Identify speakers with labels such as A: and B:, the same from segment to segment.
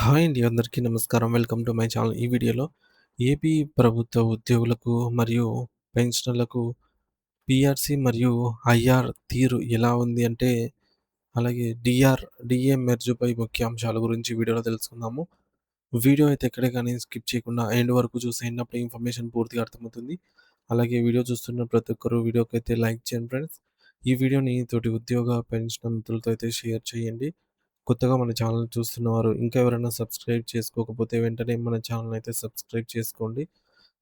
A: Hi అండి. అందరికీ నమస్కారం. Welcome to my channel. ఈ వీడియోలో ఏపీ ప్రభుత్వ ఉద్యోగులకు మరియు పెన్షనర్లకు పీఆర్సీ మరియు ఐఆర్ తీరు ఎలా ఉంది అంటే, అలాగే డీఏ మెర్జుపై ముఖ్య అంశాల గురించి వీడియోలో తెలుసుకుందాము. వీడియో అయితే ఎక్కడే గాని స్కిప్ చేయకుండా ఎండ్ వరకు చూసేయండి. అప్పుడే ఇన్ఫర్మేషన్ పూర్తిగా అర్థమవుతుంది. అలాగే వీడియో చూస్తున్న ప్రతి ఒక్కరు వీడియోకైతే లైక్ చేయండి ఫ్రెండ్స్. ఈ వీడియోని తోటి ఉద్యోగ, పెన్షనర్ మిత్రులతో అయితే షేర్ చేయండి. కొత్తగా మన ఛానల్ చూస్తున్నవారు ఇంకా ఎవరైనా సబ్స్క్రైబ్ చేసుకోకపోతే వెంటనే మన ఛానల్ అయితే సబ్స్క్రైబ్ చేసుకోండి.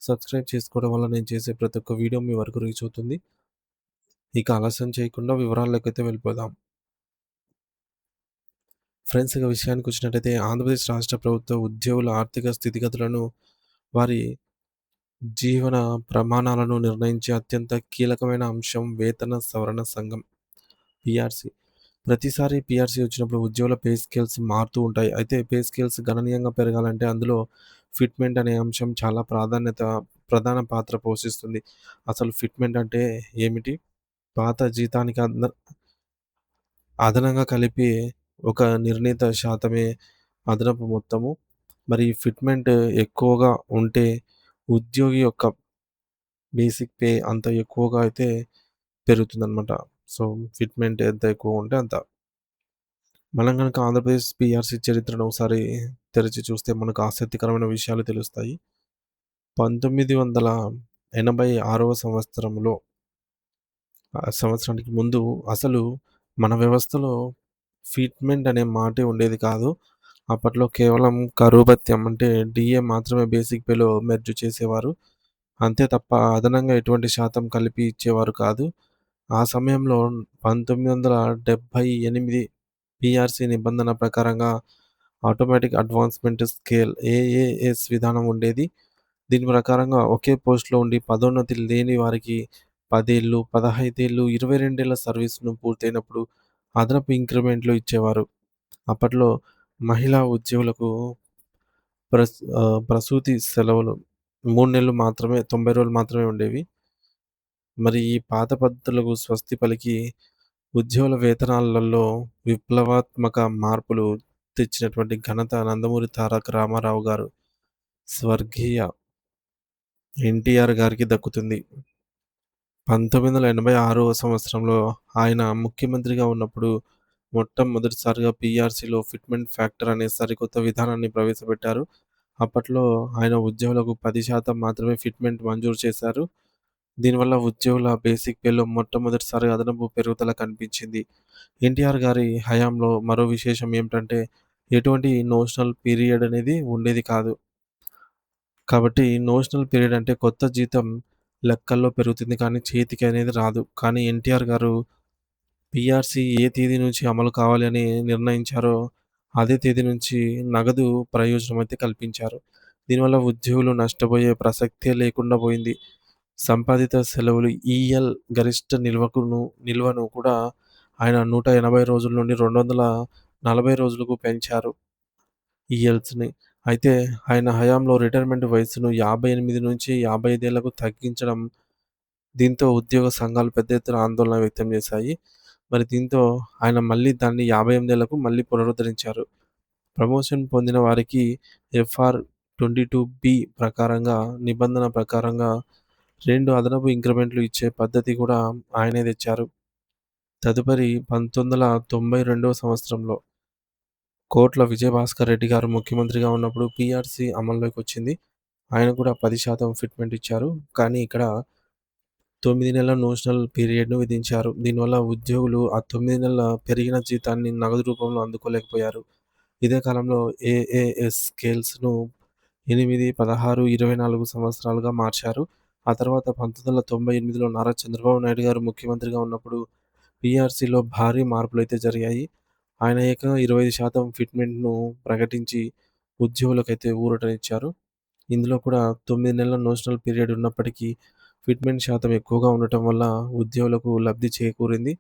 A: సబ్స్క్రైబ్ చేసుకోవడం వల్ల నేను చేసే ప్రతి ఒక్క వీడియో మీ వరకు రీచ్ అవుతుంది. ఇక ఆలస్యం చేయకుండా వివరాల్లోకైతే వెళ్ళిపోదాం. ఫ్రెండ్స్, ఇక విషయానికొచ్చినట్టయితే ఆంధ్రప్రదేశ్ రాష్ట్ర ప్రభుత్వ ఉద్యోగుల ఆర్థిక స్థితిగతులను, వారి జీవన ప్రమాణాలను నిర్ణయించే అత్యంత కీలకమైన అంశం వేతన సవరణ సంఘం పీఆర్సీ. ప్రతిసారి పీఆర్సీ వచ్చినప్పుడు ఉద్యోగుల పే స్కేల్స్ మారుతూ ఉంటాయి. అయితే పే స్కేల్స్ గణనీయంగా పెరగాలంటే అందులో ఫిట్‌మెంట్ అనే అంశం చాలా ప్రధాన పాత్ర పోషిస్తుంది. అసలు ఫిట్‌మెంట్ అంటే ఏమిటి? పాత జీతానికి అదనంగా కలిపి ఒక నిర్ణీత శాతమే అదనపు మొత్తము. మరి ఫిట్‌మెంట్ ఎక్కువగా ఉంటే ఉద్యోగి యొక్క బేసిక్ పే అంత ఎక్కువగా అయితే పెరుగుతుందనమాట. సో, ఫిట్‌మెంట్ ఎంత ఎక్కువ ఉంటే అంత. మనం గనక ఆంధ్రప్రదేశ్ పీఆర్‌సీ చరిత్రను ఒకసారి తెరిచి చూస్తే మనకు ఆసక్తికరమైన విషయాలు తెలుస్తాయి. 1986వ సంవత్సరంలో, సంవత్సరానికి ముందు అసలు మన వ్యవస్థలో ఫిట్‌మెంట్ అనే మాటే ఉండేది కాదు. అప్పట్లో కేవలం కరువు భత్యం అంటే డీఏ మాత్రమే బేసిక్ పేలో మెర్జ్ చేసేవారు. అంతే తప్ప అదనంగా ఎటువంటి శాతం కలిపి ఇచ్చేవారు కాదు. ఆ సమయంలో 1978 పీఆర్‌సీ నిబంధన ప్రకారంగా ఆటోమేటిక్ అడ్వాన్స్‌మెంట్ స్కేల్ ఏఏఎస్ విధానం ఉండేది. దీని ప్రకారంగా ఒకే పోస్ట్‌లో ఉండి పదోన్నతి లేని వారికి 10 ఏళ్ళు, 15 ఏళ్ళు, 22 ఏళ్ల సర్వీస్‌ను పూర్తయినప్పుడు అదనపు ఇంక్రిమెంట్‌లు ఇచ్చేవారు. అప్పట్లో మహిళా ఉద్యోగులకు ప్రసూతి సెలవులు 3 నెలలు మాత్రమే, 90 రోజులు మాత్రమే ఉండేవి. మరి ఈ పాత పద్ధతులకు స్వస్తి పలికి ఉద్యోగుల వేతనాలలో విప్లవాత్మక మార్పులు తెచ్చినటువంటి ఘనత నందమూరి తారక రామారావు గారు, స్వర్గీయ ఎన్టీఆర్ గారికి దక్కుతుంది. 1986వ సంవత్సరంలో ఆయన ముఖ్యమంత్రిగా ఉన్నప్పుడు మొట్టమొదటిసారిగా పీఆర్సీలో ఫిట్‌మెంట్ ఫ్యాక్టర్ అనే సరికొత్త విధానాన్ని ప్రవేశపెట్టారు. అప్పట్లో ఆయన ఉద్యోగులకు 10% మాత్రమే ఫిట్‌మెంట్ మంజూరు చేశారు. దీనివల్ల ఉద్యోగుల బేసిక్ పేలో మొట్టమొదటిసారిగా అదనపు పెరుగుదల కనిపించింది. ఎన్టీఆర్ గారి హయాంలో మరో విశేషం ఏమిటంటే, ఎటువంటి నోషనల్ పీరియడ్ అనేది ఉండేది కాదు. కాబట్టి నోషనల్ పీరియడ్ అంటే కొత్త జీతం లెక్కల్లో పెరుగుతుంది కానీ చేతికి అనేది రాదు. కానీ ఎన్టీఆర్ గారు పీఆర్సీ ఏ తేదీ నుంచి అమలు కావాలి అని నిర్ణయించారో, అదే తేదీ నుంచి నగదు ప్రయోజనం అయితే కల్పించారు. దీనివల్ల ఉద్యోగులు నష్టపోయే ప్రసక్తే లేకుండా పోయింది. సంపాదిత సెలవులు ఈఎల్ గరిష్ట నిల్వను కూడా ఆయన 180 రోజుల నుండి 240 రోజులకు పెంచారు ఈఎల్స్‌ని. అయితే ఆయన హయాంలో రిటైర్మెంట్ వయస్సును 58 నుంచి 55 ఏళ్లకు తగ్గించడం, దీంతో ఉద్యోగ సంఘాలు పెద్ద ఎత్తున ఆందోళన వ్యక్తం చేశాయి. మరి దీంతో ఆయన మళ్ళీ దాన్ని 58 ఏళ్లకు మళ్ళీ పునరుద్ధరించారు. ప్రమోషన్ పొందిన వారికి ఎఫ్ఆర్ 22బి నిబంధన ప్రకారంగా 2 అదనపు ఇంక్రిమెంట్లు ఇచ్చే పద్ధతి కూడా ఆయనే తెచ్చారు. తదుపరి 1992వ సంవత్సరంలో కోట్ల విజయభాస్కర్ రెడ్డి గారు ముఖ్యమంత్రిగా ఉన్నప్పుడు పీఆర్సీ అమల్లోకొచ్చింది. ఆయన కూడా 10% ఫిట్‌మెంట్ ఇచ్చారు. కానీ ఇక్కడ 9 నెలల నోషనల్ పీరియడ్‌ను విధించారు. దీనివల్ల ఉద్యోగులు ఆ 9 నెలల పెరిగిన జీతాన్ని నగదు రూపంలో అందుకోలేకపోయారు. ఇదే కాలంలో ఏఏఎస్ స్కేల్స్‌ను 8, 16, 24 సంవత్సరాలుగా మార్చారు. ఆ తర్వాత 1998లో నారా చంద్రబాబు నాయుడు గారు ముఖ్యమంత్రిగా ఉన్నప్పుడు పీఆర్సీలో భారీ మార్పులైతే జరిగాయి. ఆయన ఏకంగా 25% ఫిట్‌మెంట్‌ను ప్రకటించి ఉద్యోగులకైతే ఊరటనిచ్చారు. ఇందులో కూడా 9 నెలల నోషనల్ పీరియడ్ ఉన్నప్పటికీ ఫిట్‌మెంట్ శాతం ఎక్కువగా ఉండటం వల్ల ఉద్యోగులకు లబ్ధి చేకూరింది.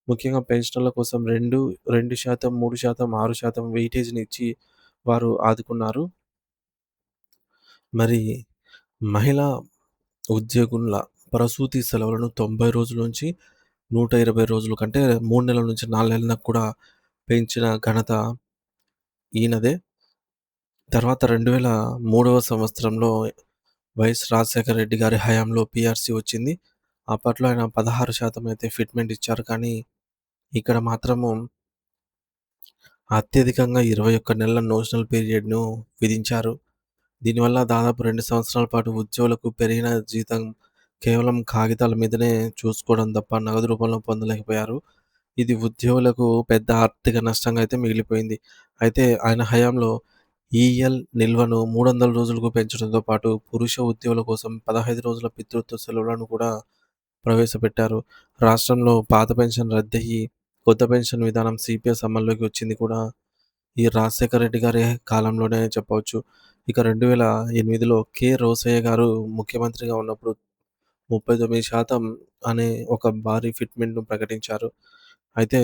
A: ముఖ్యంగా పెన్షనర్ల కోసం 2%, 3%, 6% వెయిటేజ్‌ని ఇచ్చి వారు ఆదుకున్నారు. మరి మహిళా ఉద్యోగుల ప్రసూతి సెలవులను 90 రోజుల నుంచి 120 రోజులు కంటే 3 నెలల నుంచి 4 నెలలకు కూడా పెంచిన ఘనత ఈయనదే. తర్వాత 2003 సంవత్సరంలో వైఎస్ రాజశేఖర రెడ్డి గారి హయాంలో పీఆర్సీ వచ్చింది. అప్పట్లో ఆయన 16% అయితే ఫిట్‌మెంట్ ఇచ్చారు. కానీ ఇక్కడ మాత్రము అత్యధికంగా 21 నెలల నోషనల్ పీరియడ్‌ను విధించారు. దీనివల్ల దాదాపు 2 సంవత్సరాల పాటు ఉద్యోగులకు పెరిగిన జీతం కేవలం కాగితాల మీదనే చూసుకోవడం తప్ప నగదు రూపంలో పొందలేకపోయారు. ఇది ఉద్యోగులకు పెద్ద ఆర్థిక నష్టంగా అయితే మిగిలిపోయింది. అయితే ఆయన హయాంలో ఈఎల్ నిల్వను 300 రోజులకు పెంచడంతో పాటు పురుష ఉద్యోగుల కోసం 15 రోజుల పితృత్వ సెలవులను కూడా ప్రవేశపెట్టారు. రాష్ట్రంలో పాత పెన్షన్ రద్దయ్యి కొత్త పెన్షన్ విధానం సీపీఎస్ అమల్లోకి వచ్చింది కూడా ఈ రాజశేఖర రెడ్డి గారి కాలంలోనే చెప్పవచ్చు. ఇక 2008లో రోసయ్య గారు ముఖ్యమంత్రిగా ఉన్నప్పుడు 39% అనే ఒక భారీ ఫిట్‌మెంట్‌ను ప్రకటించారు. అయితే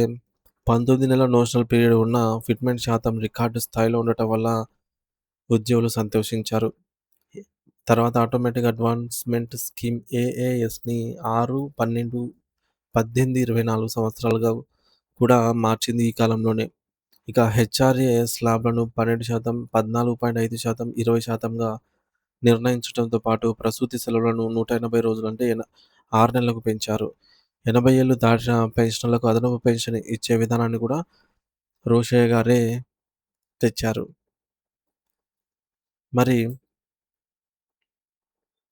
A: 19 నెలల నోషనల్ పీరియడ్ ఉన్న ఫిట్‌మెంట్ శాతం రికార్డు స్థాయిలో ఉండటం వల్ల ఉద్యోగులు సంతోషించారు. తర్వాత ఆటోమేటిక్ అడ్వాన్స్‌మెంట్ స్కీమ్ ఏఏఎస్‌ని 6, 12, 18, 24 సంవత్సరాలుగా కూడా మార్చింది ఈ కాలంలోనే. ఇక హెచ్ఆర్ఏ స్లాబ్‌లను 12%, 14.5%, 20%గా నిర్ణయించడంతో పాటు ప్రసూతి సెలవులను 180 రోజులు అంటే 6 నెలలకు పెంచారు. 80 ఏళ్లు దాటిన పెన్షనర్లకు అదనపు పెన్షన్ ఇచ్చే విధానాన్ని కూడా రోషయ్య గారే తెచ్చారు. మరి